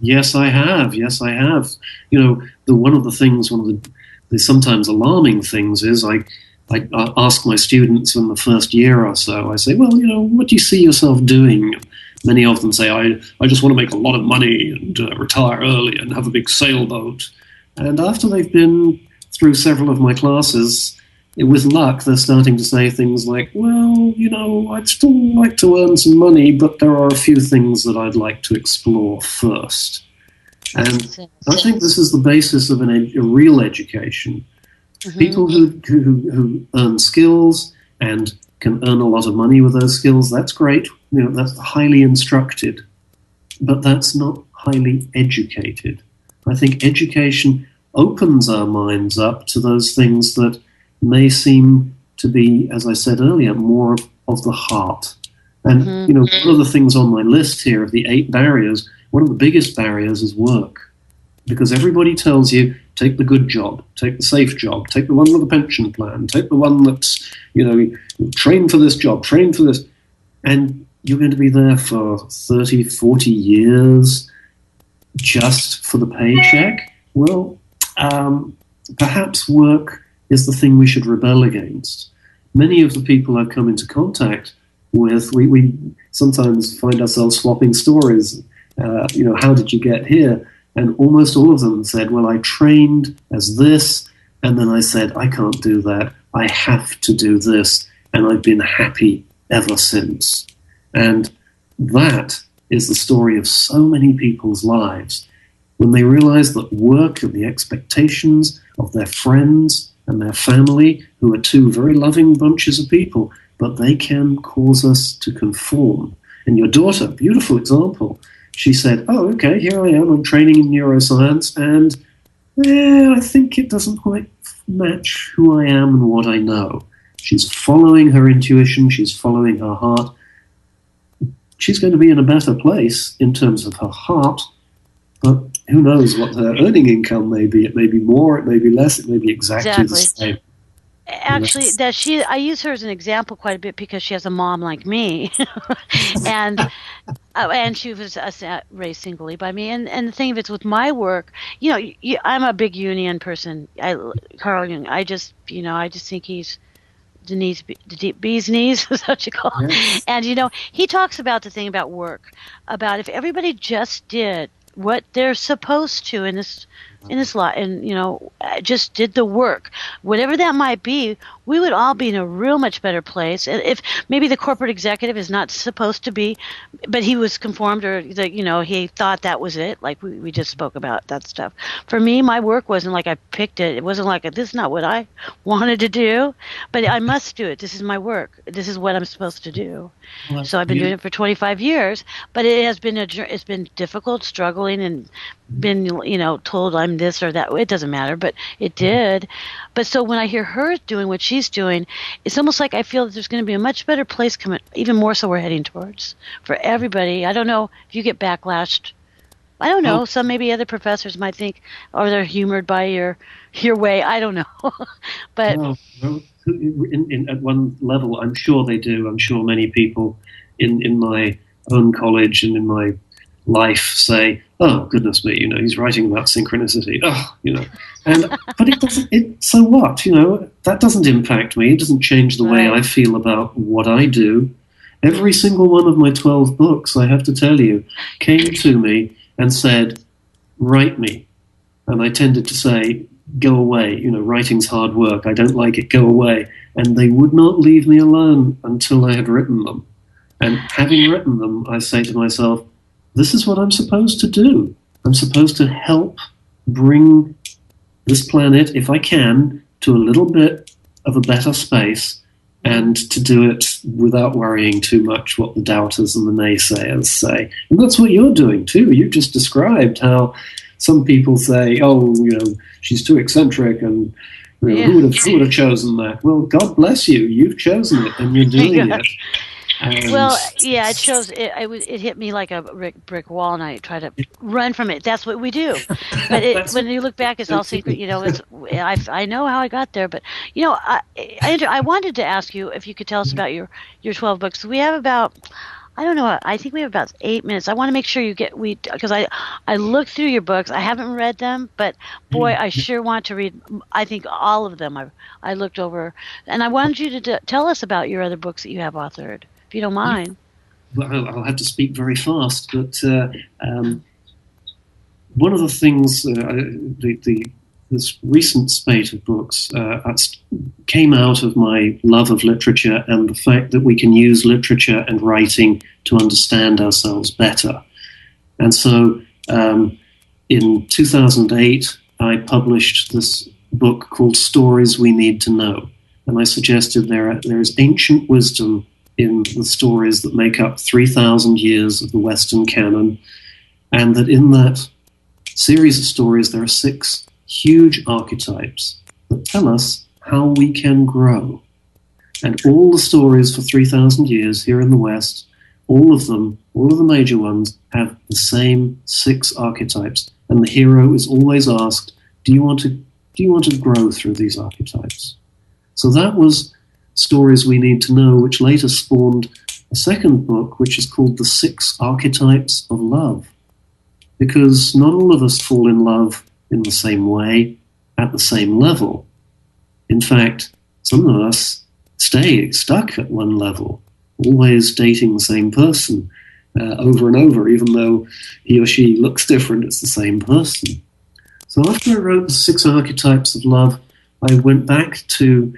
Yes, I have. One of the sometimes alarming things is I ask my students in the first year or so. I say, well, what do you see yourself doing? Many of them say, I just want to make a lot of money and retire early and have a big sailboat. And after they've been through several of my classes, with luck, they're starting to say things like, well, I'd still like to earn some money, but there are a few things that I'd like to explore first. And I think this is the basis of a real education. Mm-hmm. People who earn skills and can earn a lot of money with those skills. That's great. That's highly instructed, but that's not highly educated. I think education opens our minds up to those things that may seem to be, as I said earlier, more of the heart. And, one of the things on my list here of the 8 barriers, one of the biggest barriers is work. Because everybody tells you, take the good job, take the safe job, take the one with the pension plan, take the one that's, train for this job, train for this. And you're going to be there for 30, 40 years just for the paycheck. Well, perhaps work is the thing we should rebel against. Many of the people I've come into contact with, we sometimes find ourselves swapping stories. How did you get here? And almost all of them said, well, I trained as this, and then I said, I can't do that. I have to do this, and I've been happy ever since. And that is the story of so many people's lives. When they realize that work and the expectations of their friends and their family, who are 2 very loving bunches of people, but they can cause us to conform. And your daughter, beautiful example, she said, oh, okay, here I am, I'm training in neuroscience, and I think it doesn't quite match who I am and what I know. She's following her intuition, she's following her heart. She's going to be in a better place in terms of her heart, but who knows what her earning income may be. It may be more, it may be less, it may be exactly the same. Actually, I use her as an example quite a bit because she has a mom like me, and she was raised singly by me. And the thing of it's with my work, I'm a big Jungian person. Carl Jung. I just think he's the bee's knees, is what you call it. Yes. And he talks about the thing about work, about if everybody just did what they're supposed to in this lot, and just did the work, whatever that might be, we would all be in a real much better place. If maybe the corporate executive is not supposed to be, but he was conformed, or he thought that was it, like we just spoke about that stuff. For me, my work wasn't like I picked it. It wasn't like this is not what I wanted to do, but I must do it. This is my work. This is what I'm supposed to do. Well, so I've been doing it for 25 years, but it has been it's been difficult, struggling, and been told I'm this or that. It doesn't matter, but it did. But so when I hear her doing what she's doing, it's almost like I feel that there's going to be a much better place coming, even more so we're heading towards, for everybody. I don't know if you get backlashed. I don't know. Some maybe other professors might think, or they're humored by your way. I don't know. But at one level, I'm sure they do. I'm sure many people in my own college and in my life say, oh, goodness me, he's writing about synchronicity. But it doesn't, so what? That doesn't impact me. It doesn't change the way I feel about what I do. Every single one of my 12 books, I have to tell you, came to me and said, write me. And I tended to say, go away. Writing's hard work. I don't like it. Go away. And they would not leave me alone until I had written them. And having written them, I say to myself, this is what I'm supposed to do. I'm supposed to help bring this planet, if I can, to a little bit of a better space, and to do it without worrying too much what the doubters and the naysayers say. And that's what you're doing too. You just described how some people say, oh, she's too eccentric, and who would have chosen that? Well, God bless you. You've chosen it, and you're doing it. Well, yeah, it shows. It hit me like a brick wall, and I try to run from it. That's what we do. But when you look back, it's all secret. I know how I got there. But I wanted to ask you if you could tell us about your 12 books. We have about, I don't know, I think we have about 8 minutes. I want to make sure because I looked through your books. I haven't read them, but boy, I sure want to read. I think all of them I looked over, and I wanted you to tell us about your other books that you have authored, if you don't mind. Well, I'll have to speak very fast, but one of the things, this recent spate of books came out of my love of literature and the fact that we can use literature and writing to understand ourselves better. And so in 2008, I published this book called Stories We Need to Know. and I suggested there is ancient wisdom in the stories that make up 3,000 years of the Western canon, and that in that series of stories there are 6 huge archetypes that tell us how we can grow. And all the stories for 3,000 years here in the West, all of the major ones, have the same 6 archetypes. And the hero is always asked, do you want to grow through these archetypes? So that was Stories We Need to Know, which later spawned a second book, which is called The 6 Archetypes of Love. Because not all of us fall in love in the same way, at the same level. In fact, some of us stay stuck at one level, always dating the same person over and over, even though he or she looks different, it's the same person. So after I wrote The 6 Archetypes of Love, I went back to,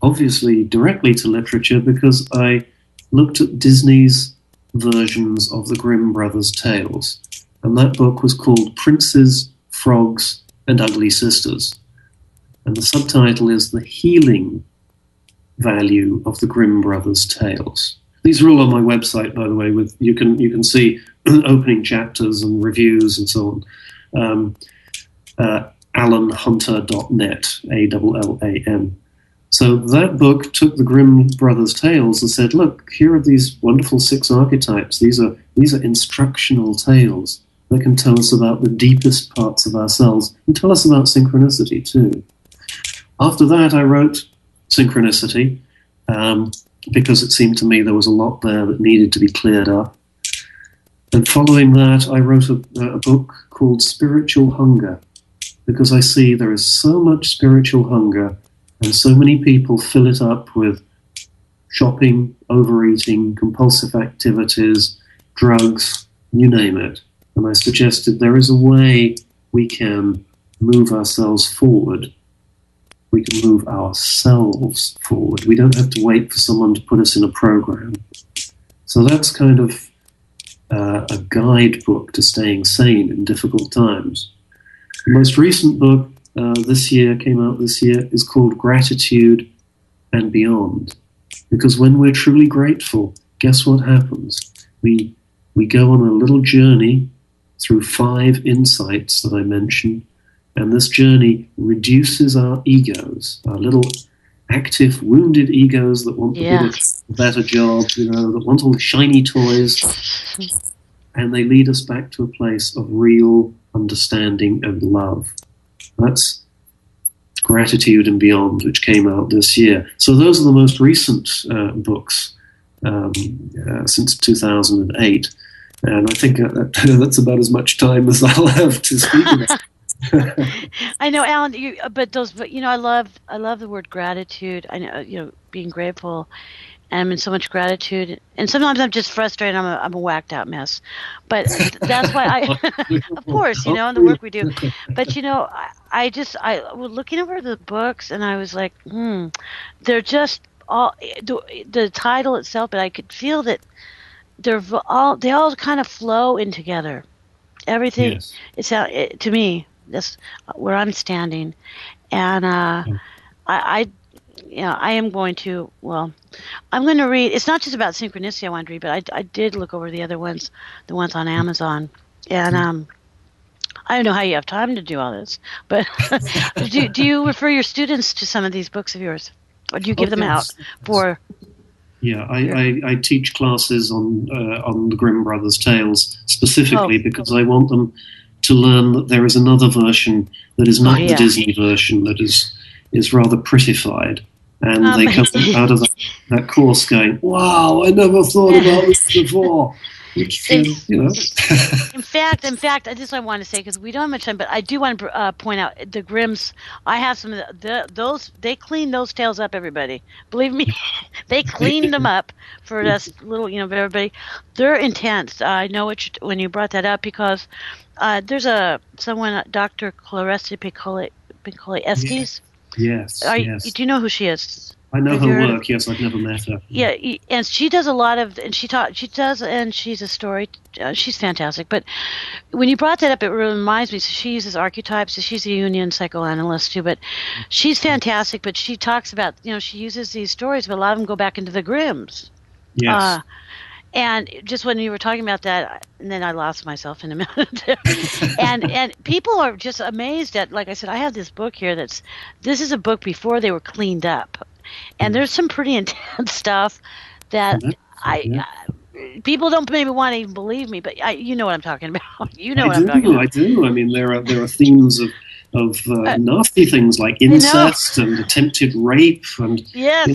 obviously directly to literature, because I looked at Disney's versions of the Grimm Brothers' tales. And that book was called Princes, Frogs, and Ugly Sisters. And the subtitle is The Healing Value of the Grimm Brothers' Tales. These are all on my website, by the way. You can see opening chapters and reviews and so on. AllanHunter.net, A-L-L-A-N. So that book took the Grimm Brothers' tales and said, look, here are these wonderful 6 archetypes. These are instructional tales that can tell us about the deepest parts of ourselves and tell us about synchronicity too. After that, I wrote Synchronicity because it seemed to me there was a lot there that needed to be cleared up. And following that, I wrote a book called Spiritual Hunger, because I see there is so much spiritual hunger and so many people fill it up with shopping, overeating, compulsive activities, drugs, you name it. And I suggested there is a way we can move ourselves forward. We can move ourselves forward. We don't have to wait for someone to put us in a program. So that's kind of a guidebook to staying sane in difficult times. The most recent book came out this year, is called Gratitude and Beyond. Because when we're truly grateful, guess what happens? We go on a little journey through 5 insights that I mentioned, and this journey reduces our egos, our little active, wounded egos that want the better job, that want all the shiny toys, and they lead us back to a place of real understanding and love. That's Gratitude and Beyond, which came out this year. So those are the most recent books since 2008. And I think that's about as much time as I'll have to speak about. I know, Allan. But I love the word gratitude. I know, being grateful, and I'm in so much gratitude. And sometimes I'm just frustrated. I'm a whacked out mess. But that's why of course, in the work we do. But I was looking over the books, and I was like, they're just all the title itself. But I could feel that they all kind of flow in together. Everything, to me, that's where I'm standing, and I am going to. Well, I'm going to read. It's not just about synchronicity I want to read, but I did look over the other ones, the ones on Amazon, and I don't know how you have time to do all this, but do you refer your students to some of these books of yours, or do you give them out for? Yeah, I teach classes on the Grimm Brothers' tales specifically because I want them to learn that there is another version that is not the Disney version, that is rather prettified. And they come out of that course going, wow, I never thought about this before. Which, in fact, I just want to say, because we don't have much time, but I do want to point out the Grimms. I have some of those. They clean those tales up, everybody. Believe me, they cleaned them up for us little, everybody. They're intense. I know when you brought that up, because there's someone, Dr. Clarissa Piccoli Estes. Yes. Do you know who she is? I know her work. Yes, I've never met her. Yeah, and she does a lot of, and she's a she's fantastic. But when you brought that up, it reminds me. So she uses archetypes. So she's a Jungian psychoanalyst too. But she's fantastic. But she talks about, she uses these stories, but a lot of them go back into the Grimms. Yes. And just when you were talking about that, and then I lost myself in a minute. and people are just amazed at, like I said, I have this book here this is a book before they were cleaned up. And there's some pretty intense stuff that people don't maybe want to even believe me, but you know what I'm talking about. You know what I'm talking about. I do. I mean, there are themes of nasty things like incest and attempted rape and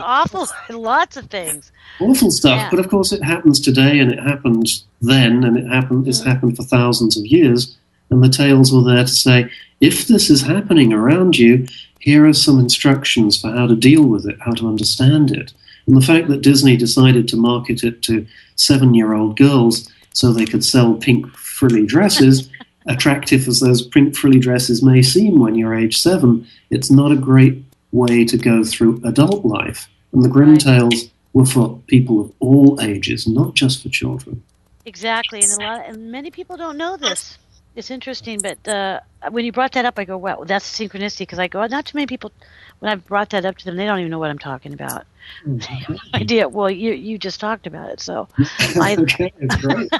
awful, lots of things. Awful stuff. Yeah. But of course, it happens today, and it happened then, and it's happened for thousands of years. And the tales were there to say, if this is happening around you, here are some instructions for how to deal with it, how to understand it. And the fact that Disney decided to market it to 7-year-old girls so they could sell pink frilly dresses, attractive as those pink frilly dresses may seem when you're age 7, it's not a great way to go through adult life. And the Grimm tales were for people of all ages, not just for children. Exactly, and many people don't know this. It's interesting, but when you brought that up, I go, wow, that's synchronicity, because I go, not too many people, when I've brought that up to them, they don't even know what I'm talking about. Idea. Well, you just talked about it, so okay, it's great.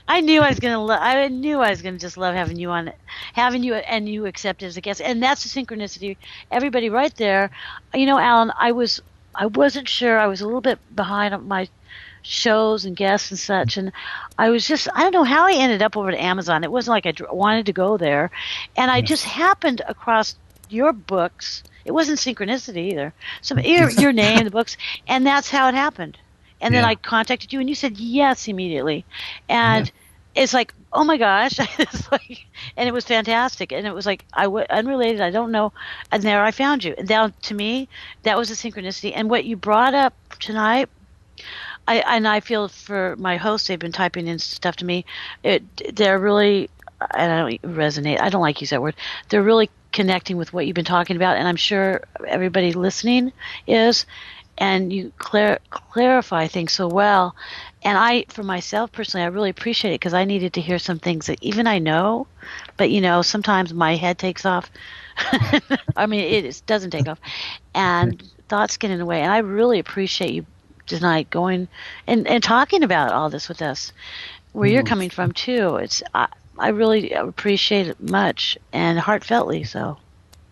I knew I was gonna just love having you on, having you and you accepted as a guest, and that's the synchronicity. Everybody, right there. Allan, I wasn't sure. I was a little bit behind on my shows and guests and such, and I don't know how I ended up over to Amazon. It wasn't like I wanted to go there, and I just happened across your books. It wasn't synchronicity either. So your name, the books, and that's how it happened. And then I contacted you, and you said yes immediately, and it's like, oh my gosh, it's like, and it was fantastic, and it was like unrelated. I don't know, and there I found you. And now to me, that was a synchronicity. And what you brought up tonight. I feel for my hosts, they've been typing in stuff to me. They're really, I don't resonate. I don't like to use that word. They're really connecting with what you've been talking about, and I'm sure everybody listening is. And you clarify things so well. And for myself personally, I really appreciate it, because I needed to hear some things that even I know, but sometimes my head takes off. I mean, it doesn't take off, and thoughts get in the way. And I really appreciate you tonight going and talking about all this with us, where you're coming from too. I really appreciate it much, and heartfeltly so.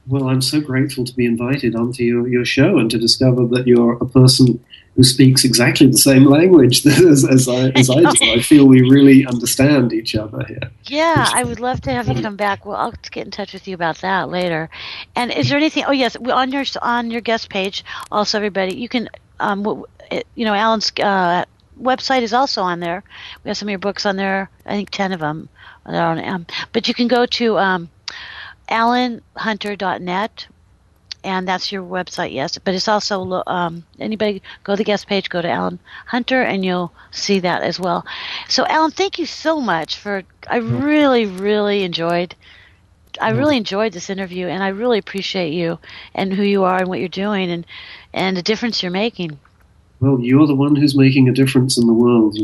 Well, I'm so grateful to be invited onto your show and to discover that you're a person who speaks exactly the same language as I do. I feel we really understand each other here. Yeah, I would love to have you come back. Well, I'll get in touch with you about that later. And is there anything? Oh yes, on your guest page, also everybody, you can. Allan's website is also on there. We have some of your books on there. I think 10 of them are on. But you can go to allanhunter.net, and that's your website, yes. But it's also anybody go to the guest page, go to Allan Hunter, and you'll see that as well. So, Allan, thank you so much I really, really enjoyed. I really enjoyed this interview, and I really appreciate you and who you are and what you're doing and the difference you're making. Well, you're the one who's making a difference in the world,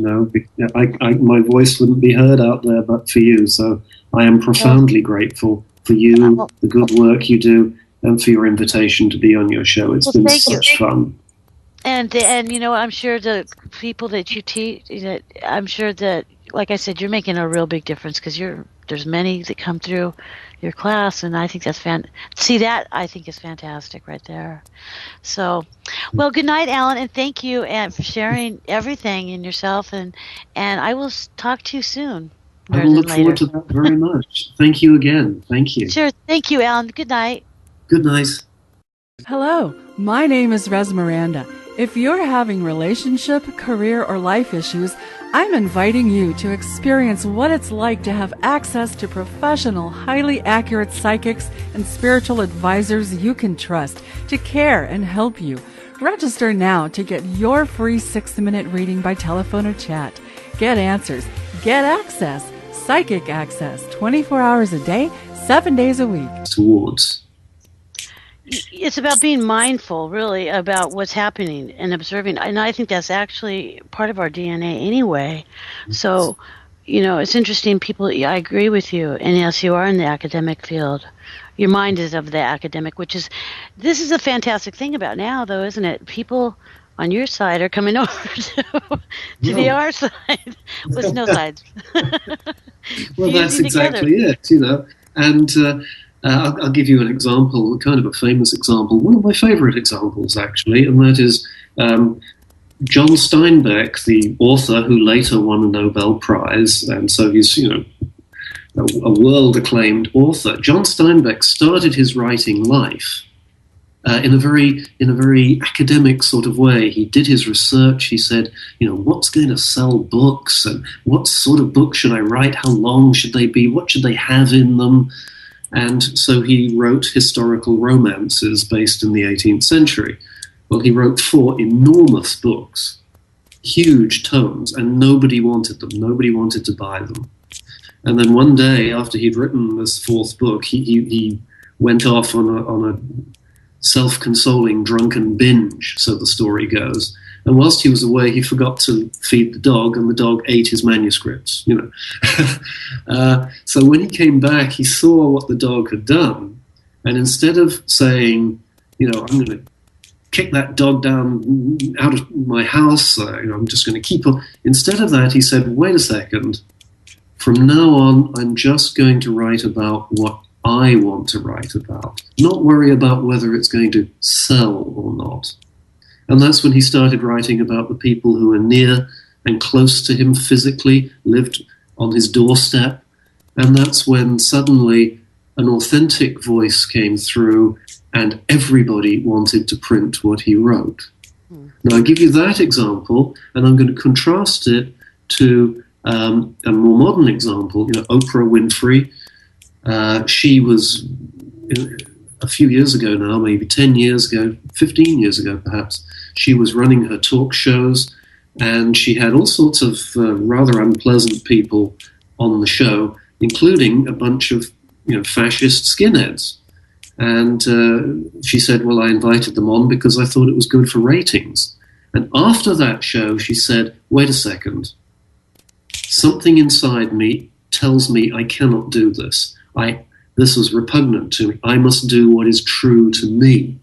my voice wouldn't be heard out there but for you, so I am profoundly grateful for you, the good work you do, and for your invitation to be on your show. It's been such fun. And I'm sure the people that you teach, I'm sure that, like I said, you're making a real big difference, because there's many that come through your class, and I think that's I think is fantastic right there. So, well, good night, Allan, and thank you for sharing everything in yourself, and I will talk to you soon. I will look forward to that very much. Thank you again. Thank you. Sure. Thank you, Allan. Good night. Good night. Hello, my name is Res Miranda. If you're having relationship, career, or life issues, I'm inviting you to experience what it's like to have access to professional, highly accurate psychics and spiritual advisors you can trust to care and help you. Register now to get your free 6-minute reading by telephone or chat. Get answers, get access, psychic access, 24 hours a day, 7 days a week. It's about being mindful, really, about what's happening and observing. And I think that's actually part of our DNA anyway. So it's interesting. People, I agree with you. And yes, you are in the academic field. Your mind is of the academic, this is a fantastic thing about now, though, isn't it? People on your side are coming over to the our side with no sides. Well, that's exactly it, And I'll give you an example, kind of a famous example, one of my favorite examples, actually, and that is John Steinbeck, the author who later won a Nobel Prize, and so he's, a world-acclaimed author. John Steinbeck started his writing life in a very academic sort of way. He did his research. He said, what's going to sell books, and what sort of book should I write? How long should they be? What should they have in them? And so he wrote historical romances based in the 18th century. Well, he wrote 4 enormous books, huge tomes, and nobody wanted them. Nobody wanted to buy them. And then one day, after he'd written this 4th book, he went off on a self-consoling drunken binge, so the story goes. And whilst he was away, he forgot to feed the dog, and the dog ate his manuscripts. So when he came back, he saw what the dog had done, and instead of saying, I'm going to kick that dog down out of my house, I'm just going to keep on. Instead of that, he said, wait a second. From now on, I'm just going to write about what I want to write about, not worry about whether it's going to sell or not. And that's when he started writing about the people who were near and close to him physically, lived on his doorstep. And that's when suddenly an authentic voice came through and everybody wanted to print what he wrote. Now, I give you that example, and I'm going to contrast it to a more modern example. Oprah Winfrey. She was, a few years ago now, maybe 10 years ago, 15 years ago perhaps, she was running her talk shows, and she had all sorts of rather unpleasant people on the show, including a bunch of fascist skinheads. And she said, well, I invited them on because I thought it was good for ratings. And after that show, she said, wait a second. Something inside me tells me I cannot do this. This was repugnant to me. I must do what is true to me.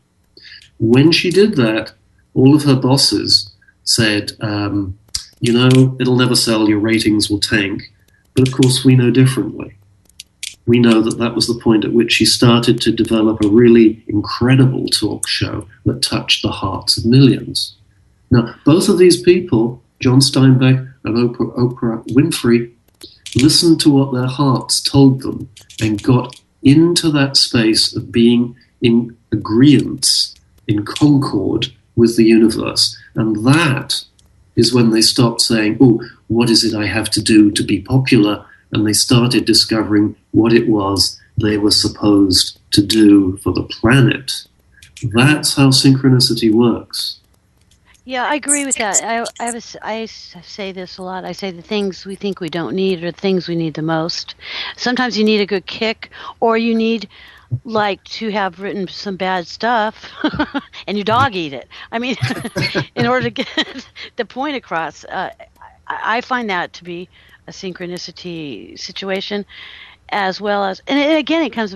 When she did that, all of her bosses said, it'll never sell, your ratings will tank. But of course, we know differently. We know that was the point at which she started to develop a really incredible talk show that touched the hearts of millions. Now, both of these people, John Steinbeck and Oprah Winfrey, listened to what their hearts told them and got into that space of being in agreeance, in concord with the universe. And that is when they stopped saying, oh, what is it I have to do to be popular? And they started discovering what it was they were supposed to do for the planet. That's how synchronicity works. Yeah, I agree with that. I say this a lot. I say the things we think we don't need are the things we need the most. Sometimes you need a good kick, or you need to have written some bad stuff and your dog eat it. I mean, in order to get the point across. I find that to be a synchronicity situation, as well as, and again, it comes,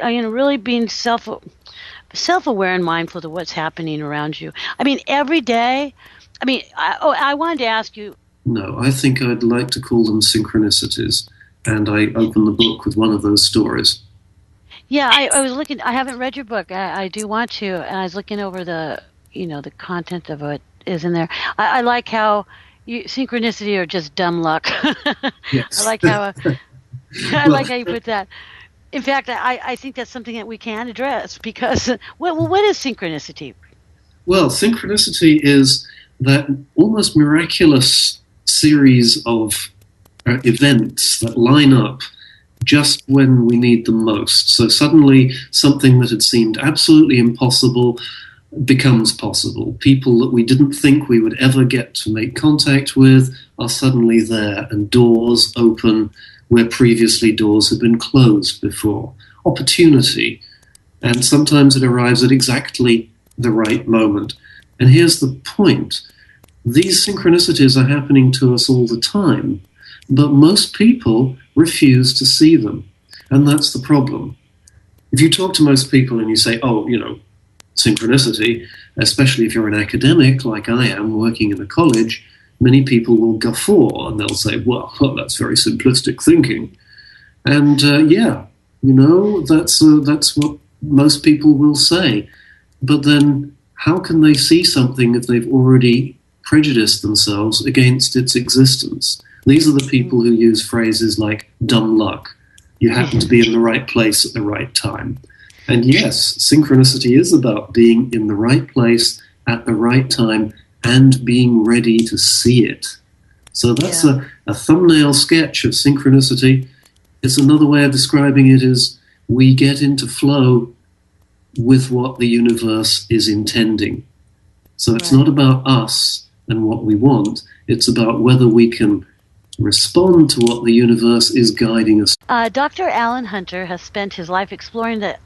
really being self-aware and mindful of what's happening around you. I mean, every day. I mean, I wanted to ask you. No, I think I'd like to call them synchronicities, and I open the book with one of those stories. Yeah, I was looking. I haven't read your book. I do want to, and I was looking over the content of what is in there. I like how synchronicity or just dumb luck. Yes. I like how like how you put that. In fact, I think that's something that we can address because what is synchronicity? Well, synchronicity is that almost miraculous series of events that line up just when we need them most. So suddenly something that had seemed absolutely impossible becomes possible. People that we didn't think we would ever get to make contact with are suddenly there, and doors open where previously doors had been closed before. Opportunity. And sometimes it arrives at exactly the right moment. And here's the point. These synchronicities are happening to us all the time. but most people refuse to see them. And that's the problem. If you talk to most people and you say, oh, synchronicity, especially if you're an academic like I am working in a college, many people will guffaw and they'll say, well, that's very simplistic thinking. And that's what most people will say. But then how can they see something if they've already prejudiced themselves against its existence? These are the people who use phrases like dumb luck. You happen to be in the right place at the right time. And yes, synchronicity is about being in the right place at the right time and being ready to see it. So that's a thumbnail sketch of synchronicity. It's another way of describing it is we get into flow with what the universe is intending. So it's not about us and what we want. It's about whether we can respond to what the universe is guiding us. Dr. Allan Hunter has spent his life exploring the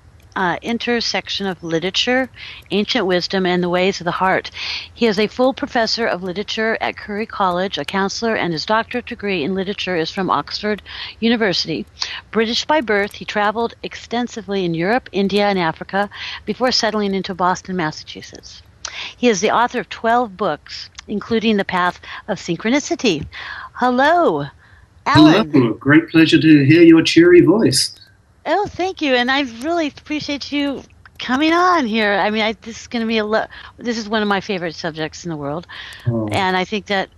intersection of literature, ancient wisdom, and the ways of the heart. He is a full professor of literature at Curry College, a counselor, and his doctorate degree in literature is from Oxford University. British by birth, he traveled extensively in Europe, India, and Africa before settling into Boston, Massachusetts. He is the author of 12 books, including The Path of Synchronicity. Hello, Allan. Hello, great pleasure to hear your cheery voice. Oh, thank you, and I really appreciate you coming on here. I mean, this is going to be this is one of my favorite subjects in the world, and I think that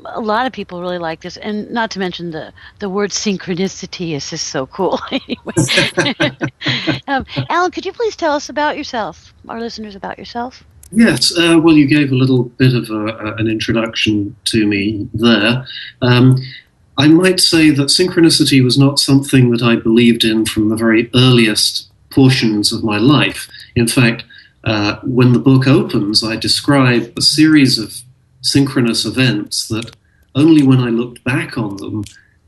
a lot of people really like this. And not to mention the word synchronicity is just so cool. Allan, could you please tell us about yourself, our listeners, about yourself? Yes, well, you gave a little bit of an introduction to me there. I might say that synchronicity was not something that I believed in from the very earliest portions of my life. In fact, when the book opens, I describe a series of synchronous events that only when I looked back on them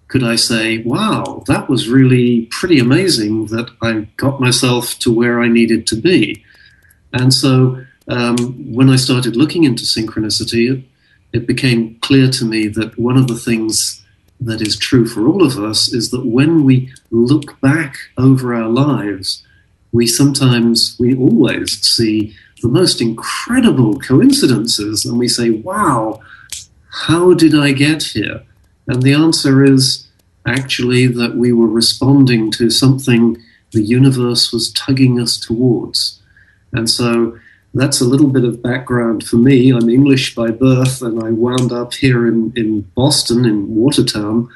could I say, wow, that was really pretty amazing that I got myself to where I needed to be. And so when I started looking into synchronicity, it became clear to me that one of the things that is true for all of us is that when we look back over our lives, we always see the most incredible coincidences, and we say, wow, how did I get here? And the answer is actually that we were responding to something the universe was tugging us towards. And so that's a little bit of background for me. I'm English by birth, and I wound up here in Boston, in Watertown,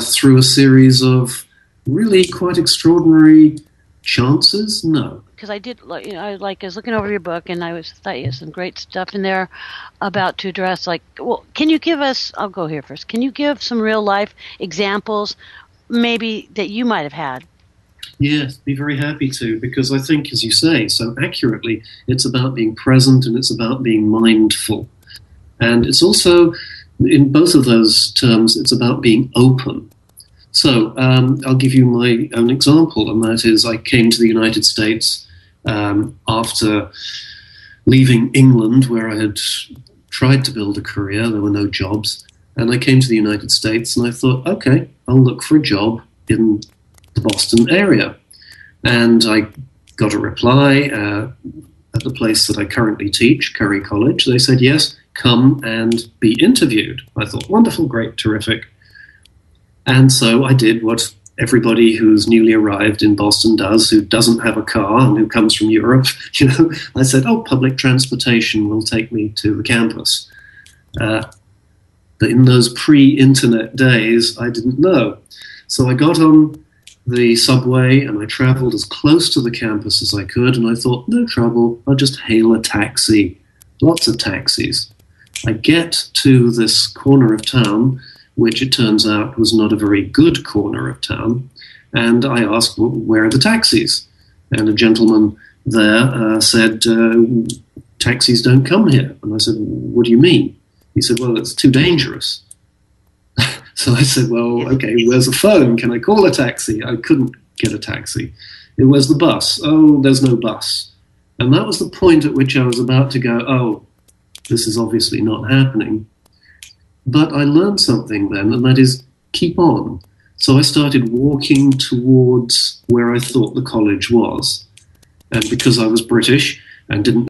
through a series of really quite extraordinary chances. No. Because I did, I was looking over your book, and I thought you had some great stuff in there about to address, can you give us, I'll go here first, can you give some real life examples maybe that you might have had? Yes, be very happy to, because I think, as you say so accurately, it's about being present and it's about being mindful. And it's also, in both of those terms, it's about being open. So I'll give you my own example, and that is I came to the United States after leaving England, where I had tried to build a career. There were no jobs. And I came to the United States and I thought, okay, I'll look for a job in the Boston area. And I got a reply at the place that I currently teach, Curry College. They said, yes, come and be interviewed. I thought, wonderful, great, terrific. And so I did what everybody who's newly arrived in Boston does, who doesn't have a car and who comes from Europe. I said, public transportation will take me to the campus. But in those pre-internet days, I didn't know. So I got on the subway and I traveled as close to the campus as I could, and I thought, no trouble, I'll just hail a taxi. Lots of taxis. I get to this corner of town, which it turns out was not a very good corner of town, and I asked, well, where are the taxis? And a gentleman there said, taxis don't come here. And I said, what do you mean? He said, well, it's too dangerous. So I said, well, okay, where's the phone? Can I call a taxi? I couldn't get a taxi. Where's the bus? Oh, there's no bus. And that was the point at which I was about to go, oh, this is obviously not happening. But I learned something then, and that is keep on. So I started walking towards where I thought the college was. And because I was British and didn't